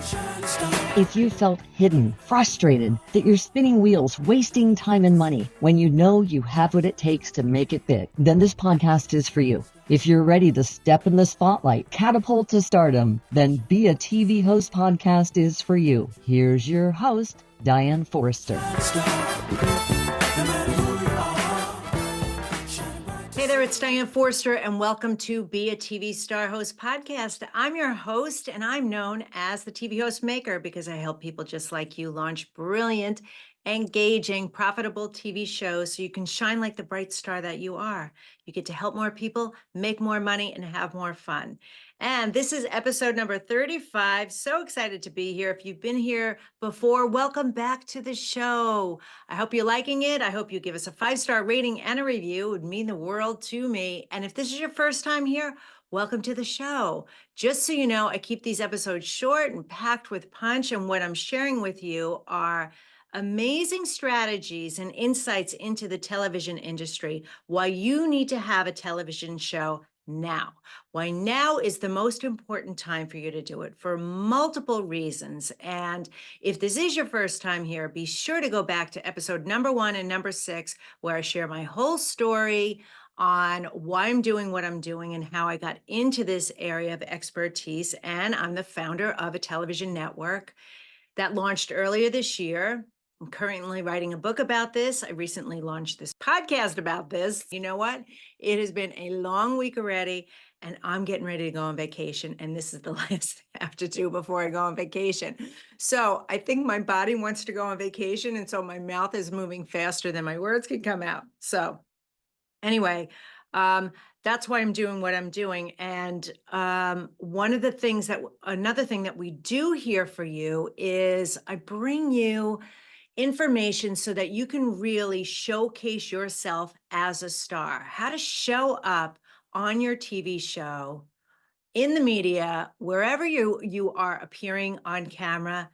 If you felt hidden, frustrated, that you're spinning wheels, wasting time and money, when you know you have what it takes to make it big, then this podcast is for you. If you're ready to step in the spotlight, catapult to stardom, then Be a TV Host podcast is for you. Here's your host, Diane Forster. Hey there, it's Diane Forster, and welcome to Be a TV Star Host podcast. I'm your host, and I'm known as the TV Host Maker because I help people just like you launch brilliant, engaging, profitable TV shows so you can shine like the bright star that you are. You get to help more people, make more money, and have more fun. And this is episode number 35. So excited to be here. If you've been here before, welcome back to the show. I hope you're liking it. I hope you give us a 5-star rating and a review. It would mean the world to me. And if this is your first time here, welcome to the show. Just so you know, I keep these episodes short and packed with punch. And what I'm sharing with you are amazing strategies and insights into the television industry, why you need to have a television show now. Why now is the most important time for you to do it for multiple reasons. And if this is your first time here, be sure to go back to episode number 1 and number 6, where I share my whole story on why I'm doing what I'm doing and how I got into this area of expertise. And I'm the founder of a television network that launched earlier this year. I'm currently writing a book about this. I recently launched this podcast about this. You know what? It has been a long week already, and I'm getting ready to go on vacation. And this is the last thing I have to do before I go on vacation. So I think my body wants to go on vacation. And so my mouth is moving faster than my words can come out. So anyway, that's why I'm doing what I'm doing. And another thing that we do here for you is I bring you information so that you can really showcase yourself as a star, how to show up on your TV show, in the media, wherever you are appearing on camera,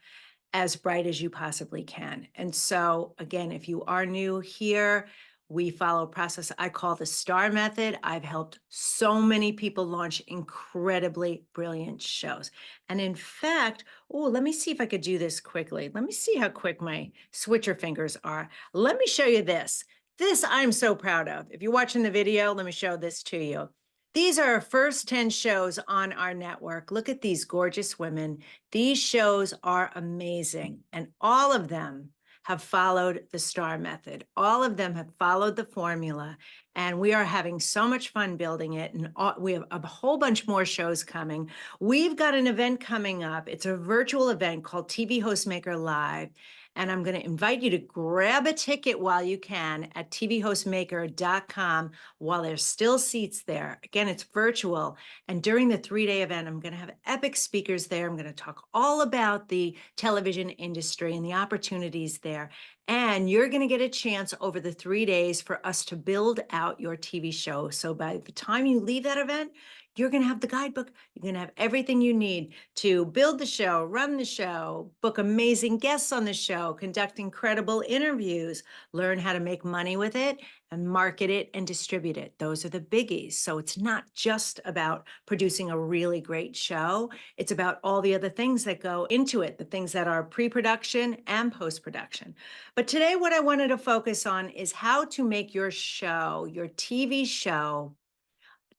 as bright as you possibly can. And so again, if you are new here, we follow a process I call the STAR method. I've helped so many people launch incredibly brilliant shows. And in fact, let me see if I could do this quickly. Let me see how quick my switcher fingers are. Let me show you this. This I'm so proud of. If you're watching the video, let me show this to you. These are our first 10 shows on our network. Look at these gorgeous women. These shows are amazing, and all of them have followed the STAR method. All of them have followed the formula, and we are having so much fun building it, and we have a whole bunch more shows coming. We've got an event coming up. It's a virtual event called TV Host Maker Live, and I'm going to invite you to grab a ticket while you can at tvhostmaker.com while there's still seats there. Again, it's virtual. And during the 3-day event, I'm going to have epic speakers there. I'm going to talk all about the television industry and the opportunities there. And you're going to get a chance over the 3 days for us to build out your TV show. So by the time you leave that event, you're going to have the guidebook. You're going to have everything you need to build the show, run the show, book amazing guests on the show, conduct incredible interviews, learn how to make money with it, and market it and distribute it. Those are the biggies. So it's not just about producing a really great show. It's about all the other things that go into it, the things that are pre-production and post-production. But today, what I wanted to focus on is how to make your show, your TV show,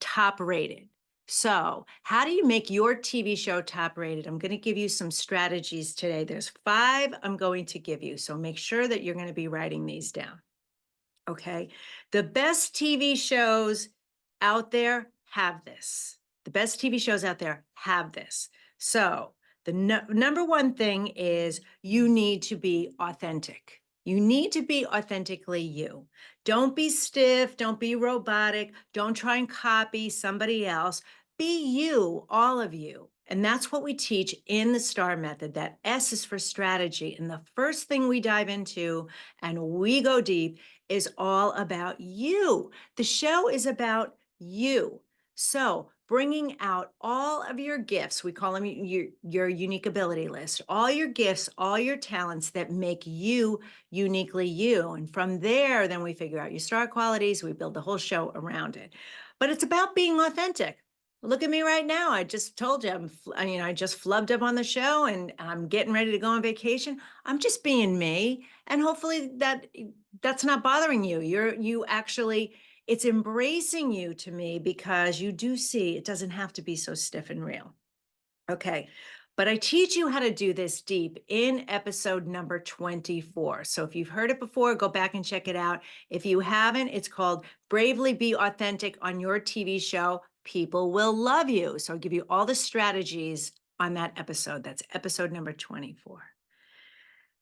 top rated. So how do you make your TV show top rated? I'm going to give you some strategies today. There's 5 I'm going to give you. So make sure that you're going to be writing these down. Okay. The best TV shows out there have this. The best TV shows out there have this. So the number one thing is you need to be authentic. You need to be authentically you. Don't be stiff. Don't be robotic. Don't try and copy somebody else. Be you, all of you. And that's what we teach in the STAR method. That S is for strategy. And the first thing we dive into and we go deep is all about you. The show is about you. So bringing out all of your gifts, we call them your unique ability list, all your gifts, all your talents that make you uniquely you. And from there, then we figure out your star qualities. We build the whole show around it. But it's about being authentic. Look at me right now. I just told you I just flubbed up on the show and I'm getting ready to go on vacation. I'm just being me, and hopefully that's not bothering you. You actually it's embracing you to me because you do see it doesn't have to be so stiff and real. Okay. But I teach you how to do this deep in episode number 24. So if you've heard it before, go back and check it out. If you haven't, it's called Bravely Be Authentic on Your TV Show. People Will Love You. So I'll give you all the strategies on that episode. That's episode number 24.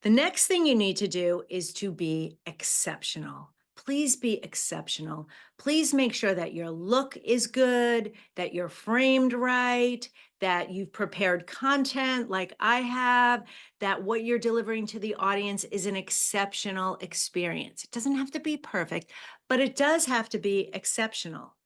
The next thing you need to do is to be exceptional. Please be exceptional. Please make sure that your look is good, that you're framed right, that you've prepared content like I have, that what you're delivering to the audience is an exceptional experience. It doesn't have to be perfect, but it does have to be exceptional.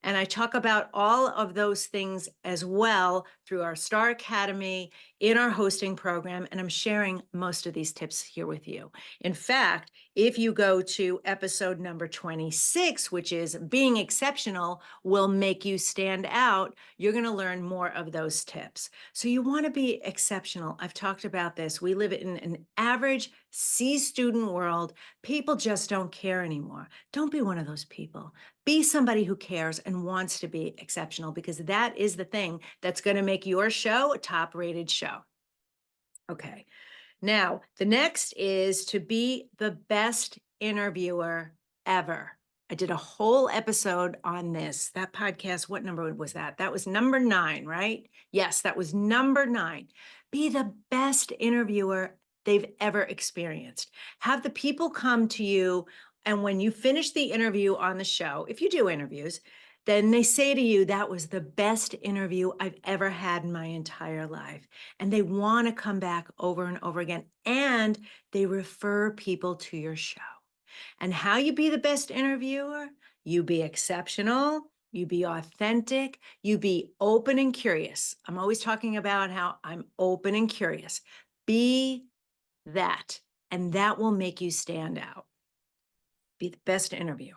And I talk about all of those things as well through our Star Academy in our hosting program. And I'm sharing most of these tips here with you. In fact, if you go to episode number 26, which is being exceptional will make you stand out, you're going to learn more of those tips. So you want to be exceptional. I've talked about this. We live in an average C student world. People just don't care anymore. Don't be one of those people. Be somebody who cares and wants to be exceptional, because that is the thing that's going to make your show a top rated show. Okay. Now, the next is to be the best interviewer ever. I did a whole episode on this. That podcast, what number was that? That was number 9, right? Yes, that was number 9. Be the best interviewer they've ever experienced. Have the people come to you, and when you finish the interview on the show, if you do interviews, then they say to you, that was the best interview I've ever had in my entire life. And they want to come back over and over again. And they refer people to your show. And how you be the best interviewer? You be exceptional. You be authentic. You be open and curious. I'm always talking about how I'm open and curious. Be that. And that will make you stand out. Be the best interviewer.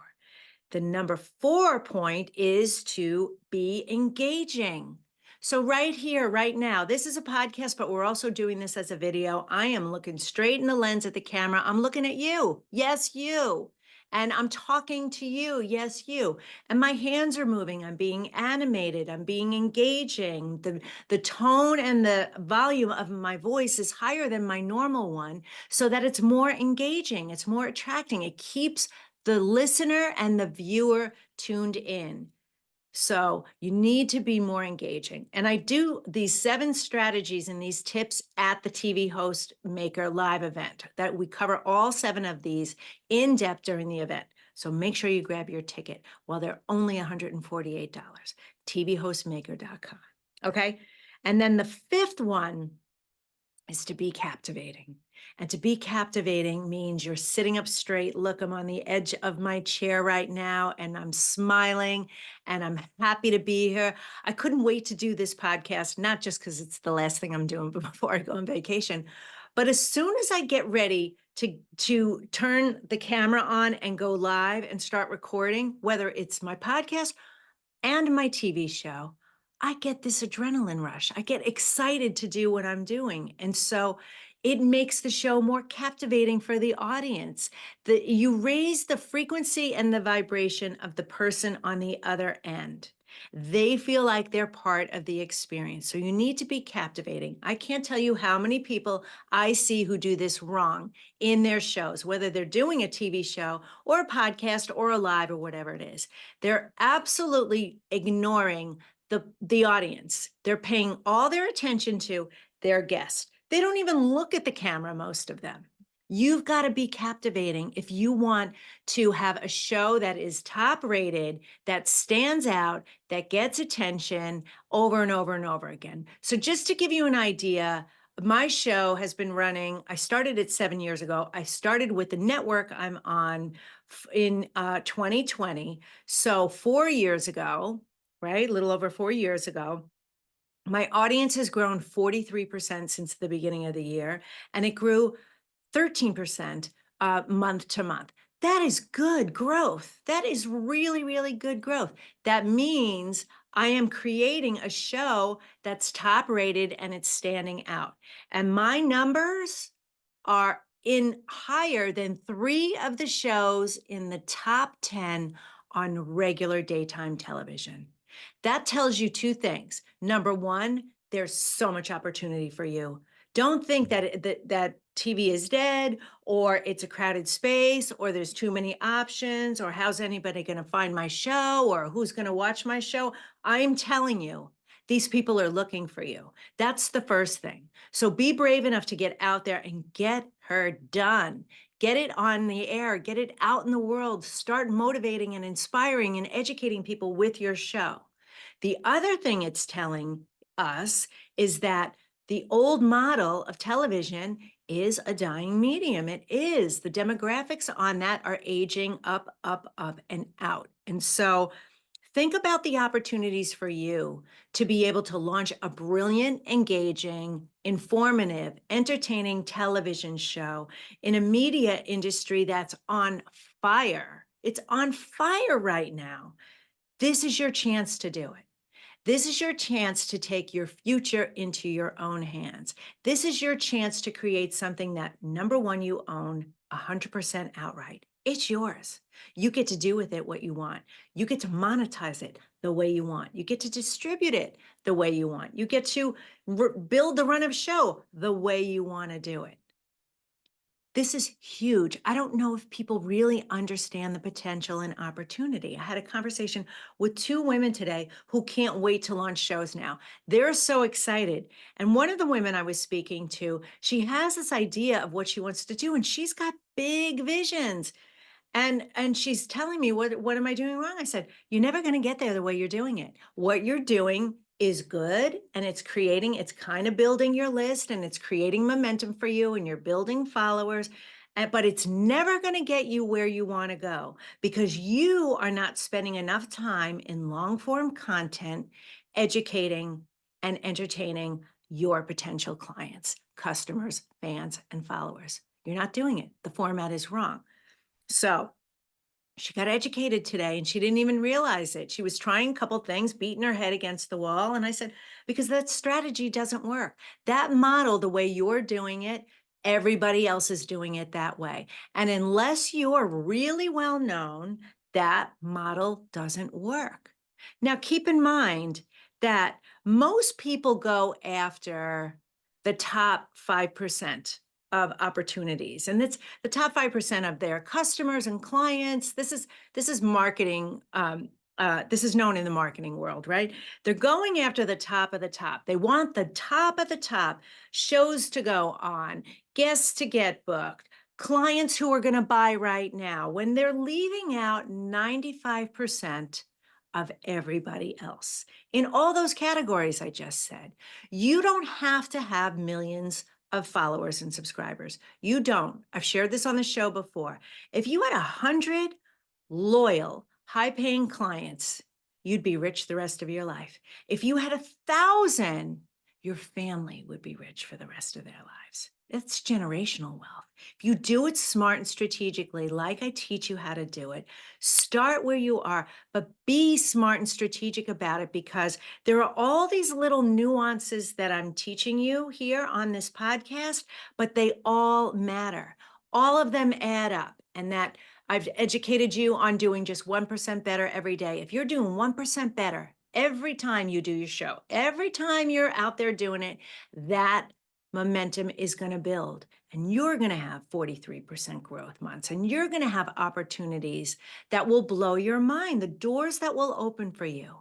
The number 4 point is to be engaging. So right here, right now, this is a podcast, but we're also doing this as a video. I am looking straight in the lens at the camera. I'm looking at you. Yes, you. And I'm talking to you. Yes, you. And my hands are moving. I'm being animated. I'm being engaging. The tone and the volume of my voice is higher than my normal one so that it's more engaging. It's more attracting. It keeps the listener and the viewer tuned in. So you need to be more engaging. And I do these 7 strategies and these tips at the TV Host Maker live event that we cover all 7 of these in depth during the event. So make sure you grab your ticket while they're only $148, tvhostmaker.com. Okay. And then the 5th one is to be captivating. And to be captivating means you're sitting up straight. Look, I'm on the edge of my chair right now and I'm smiling and I'm happy to be here. I couldn't wait to do this podcast, not just because it's the last thing I'm doing before I go on vacation, but as soon as I get ready to turn the camera on and go live and start recording, whether it's my podcast and my TV show, I get this adrenaline rush. I get excited to do what I'm doing. And so it makes the show more captivating for the audience. You raise the frequency and the vibration of the person on the other end. They feel like they're part of the experience. So you need to be captivating. I can't tell you how many people I see who do this wrong in their shows, whether they're doing a TV show or a podcast or a live or whatever it is. They're absolutely ignoring the audience. They're paying all their attention to their guest. They don't even look at the camera, most of them. You've got to be captivating if you want to have a show that is top rated, that stands out, that gets attention over and over and over again. So just to give you an idea, my show has been running, I started it 7 years ago. I started with the network I'm on in 2020. So 4 years ago, right? A little over 4 years ago. My audience has grown 43% since the beginning of the year, and it grew 13% month to month. That is good growth. That is really, really good growth. That means I am creating a show that's top rated and it's standing out. And my numbers are in higher than 3 of the shows in the top 10 on regular daytime television. That tells you 2 things. Number 1, there's so much opportunity for you. Don't think that TV is dead, or it's a crowded space, or there's too many options, or how's anybody going to find my show, or who's going to watch my show. I'm telling you, these people are looking for you. That's the first thing. So be brave enough to get out there and get her done. Get it on the air, get it out in the world, start motivating and inspiring and educating people with your show. The other thing it's telling us is that the old model of television is a dying medium. It is. The demographics on that are aging up, up, up, and out. And so think about the opportunities for you to be able to launch a brilliant, engaging, informative, entertaining television show in a media industry that's on fire. It's on fire right now. This is your chance to do it. This is your chance to take your future into your own hands. This is your chance to create something that, number one, you own 100% outright. It's yours. You get to do with it what you want. You get to monetize it the way you want. You get to distribute it the way you want. You get to build the run of show the way you want to do it. This is huge. I don't know if people really understand the potential and opportunity. I had a conversation with 2 women today who can't wait to launch shows now. They're so excited. And one of the women I was speaking to, she has this idea of what she wants to do, and she's got big visions. And she's telling me, what am I doing wrong? I said, you're never going to get there the way you're doing it. What you're doing is good, and it's kind of building your list, and it's creating momentum for you, and you're building followers. But it's never going to get you where you want to go because you are not spending enough time in long form content, educating and entertaining your potential clients, customers, fans, and followers. You're not doing it. The format is wrong. So she got educated today and she didn't even realize it. She was trying a couple things, beating her head against the wall. And I said, because that strategy doesn't work. That model, the way you're doing it, everybody else is doing it that way. And unless you're really well known, that model doesn't work. Now, keep in mind that most people go after the top 5% of opportunities, and it's the top 5% of their customers and clients. This is marketing. This is known in the marketing world, right? They're going after the top of the top. They want the top of the top shows to go on, guests to get booked, clients who are going to buy right now, when they're leaving out 95% of everybody else in all those categories I just said. You don't have to have millions of followers and subscribers. You don't. I've shared this on the show before. If you had 100 loyal, high-paying clients, you'd be rich the rest of your life. If you had 1,000, your family would be rich for the rest of their lives. It's generational wealth. If you do it smart and strategically, like I teach you how to do it, start where you are, but be smart and strategic about it, because there are all these little nuances that I'm teaching you here on this podcast, but they all matter. All of them add up, and that I've educated you on doing just 1% better every day. If you're doing 1% better every time you do your show, every time you're out there doing it, that momentum is going to build, and you're going to have 43% growth months, and you're going to have opportunities that will blow your mind, the doors that will open for you.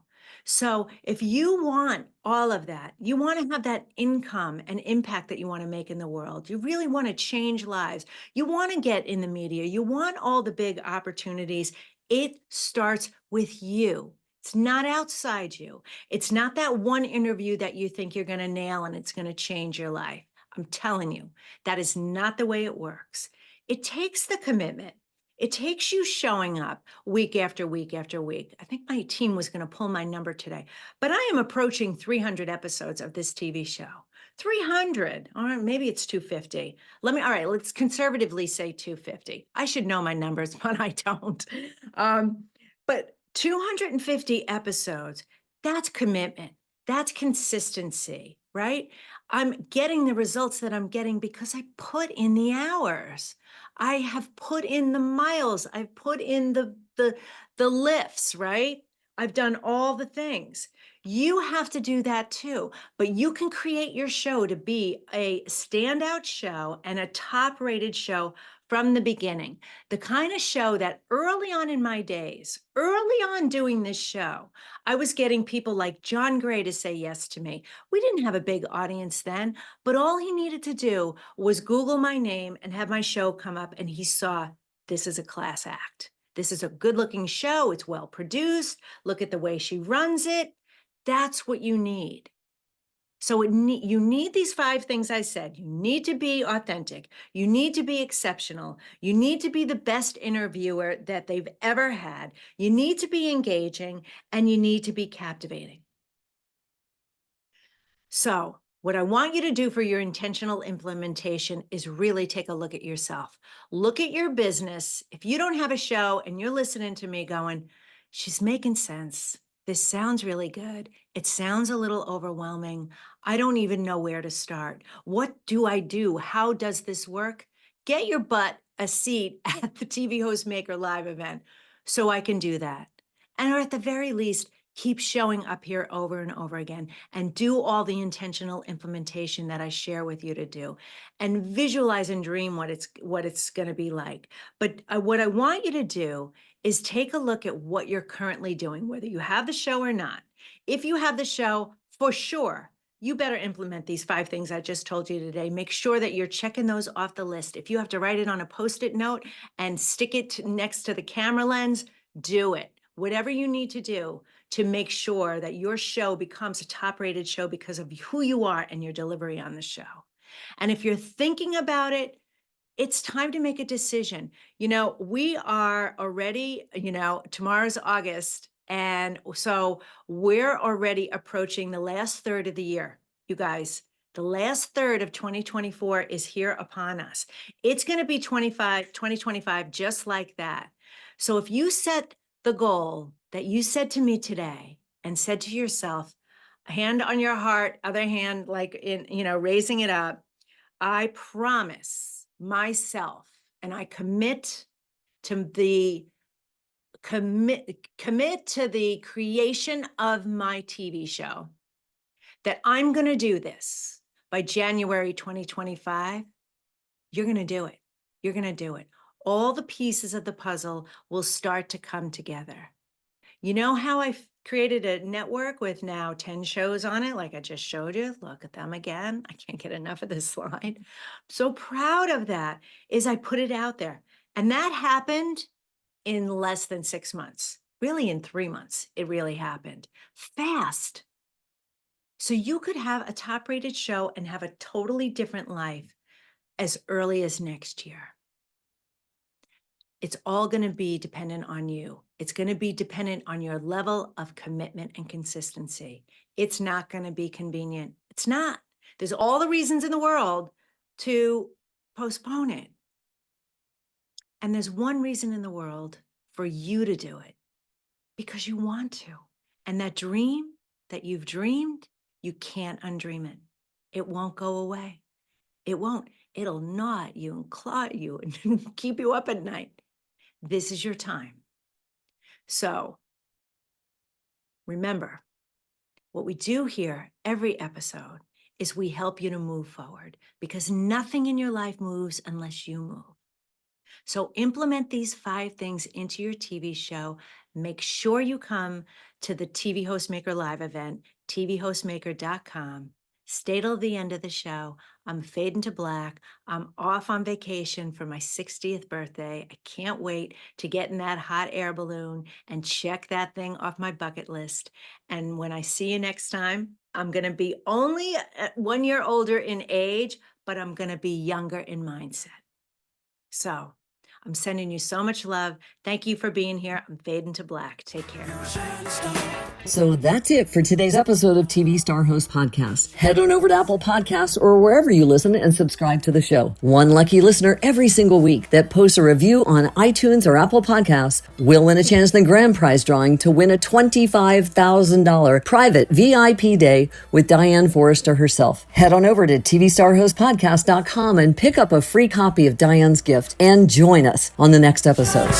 So if you want all of that, you want to have that income and impact that you want to make in the world, you really want to change lives, you want to get in the media, you want all the big opportunities, it starts with you. It's not outside you. It's not that one interview that you think you're going to nail and it's going to change your life. I'm telling you, that is not the way it works. It takes the commitment. It takes you showing up week after week after week. I think my team was going to pull my number today, but I am approaching 300 episodes of this TV show. 300, all right, maybe it's 250. All right, let's conservatively say 250. I should know my numbers, but I don't. But 250 episodes, That's commitment. That's consistency, right? I'm getting the results that I'm getting because I put in the hours. I have put in the miles. I've put in the lifts, right? I've done all the things. You have to do that too, but you can create your show to be a standout show and a top-rated show from the beginning. The kind of show that early on in my days, early on doing this show, I was getting people like John Gray to say yes to me. We didn't have a big audience then, but all he needed to do was Google my name and have my show come up, and he saw this is a class act. This is a good looking show. It's well produced. Look at the way she runs it. That's what you need. So you need these 5 things I said. You need to be authentic. You need to be exceptional. You need to be the best interviewer that they've ever had. You need to be engaging, and you need to be captivating. So what I want you to do for your intentional implementation is really take a look at yourself. Look at your business. If you don't have a show and you're listening to me going, she's making sense. This sounds really good. It sounds a little overwhelming. I don't even know where to start. What do I do? How does this work? Get your butt a seat at the TV Host Maker Live event so I can do that. And or at the very least, keep showing up here over and over again and do all the intentional implementation that I share with you to do, and visualize and dream what it's going to be like. But what I want you to do is take a look at what you're currently doing, whether you have the show or not. If you have the show, for sure, you better implement these 5 things I just told you today. Make sure that you're checking those off the list. If you have to write it on a Post-it note and stick it next to the camera lens, do it. Whatever you need to do to make sure that your show becomes a top-rated show because of who you are and your delivery on the show. And if you're thinking about it, it's time to make a decision. We are already, tomorrow's August. And so we're already approaching the last third of the year, you guys. The last third of 2024 is here upon us. It's going to be 2025, just like that. So if you set the goal that you said to me today and said to yourself, hand on your heart, other hand, like raising it up, I promise myself, and I commit to the creation of my TV show, that I'm going to do this by January 2025. You're going to do it. You're going to do it. All the pieces of the puzzle will start to come together. You know how I've created a network with now 10 shows on it, like I just showed you? Look at them again. I can't get enough of this slide. I'm so proud of that, is I put it out there. And that happened in less than 6 months. Really, in 3 months, it really happened. Fast. So you could have a top-rated show and have a totally different life as early as next year. It's all going to be dependent on you. It's going to be dependent on your level of commitment and consistency. It's not going to be convenient. It's not. There's all the reasons in the world to postpone it. And there's one reason in the world for you to do it, because you want to. And that dream that you've dreamed, you can't undream it. It won't go away. It won't. It'll gnaw at you and claw at you and keep you up at night. This is your time. So remember, what we do here every episode is we help you to move forward, because nothing in your life moves unless you move. So implement these 5 things into your TV show. Make sure you come to the TV Host Maker Live event, tvhostmaker.com. Stay till the end of the show. I'm fading to black. I'm off on vacation for my 60th birthday. I can't wait to get in that hot air balloon and check that thing off my bucket list. And when I see you next time, I'm going to be only 1 year older in age, but I'm going to be younger in mindset. So I'm sending you so much love. Thank you for being here. I'm fading to black. Take care. So that's it for today's episode of TV Star Host Podcast. Head on over to Apple Podcasts or wherever you listen and subscribe to the show. One lucky listener every single week that posts a review on iTunes or Apple Podcasts will win a chance in the grand prize drawing to win a $25,000 private VIP day with Diane Forster herself. Head on over to tvstarhostpodcast.com and pick up a free copy of Diane's gift and join us on the next episode.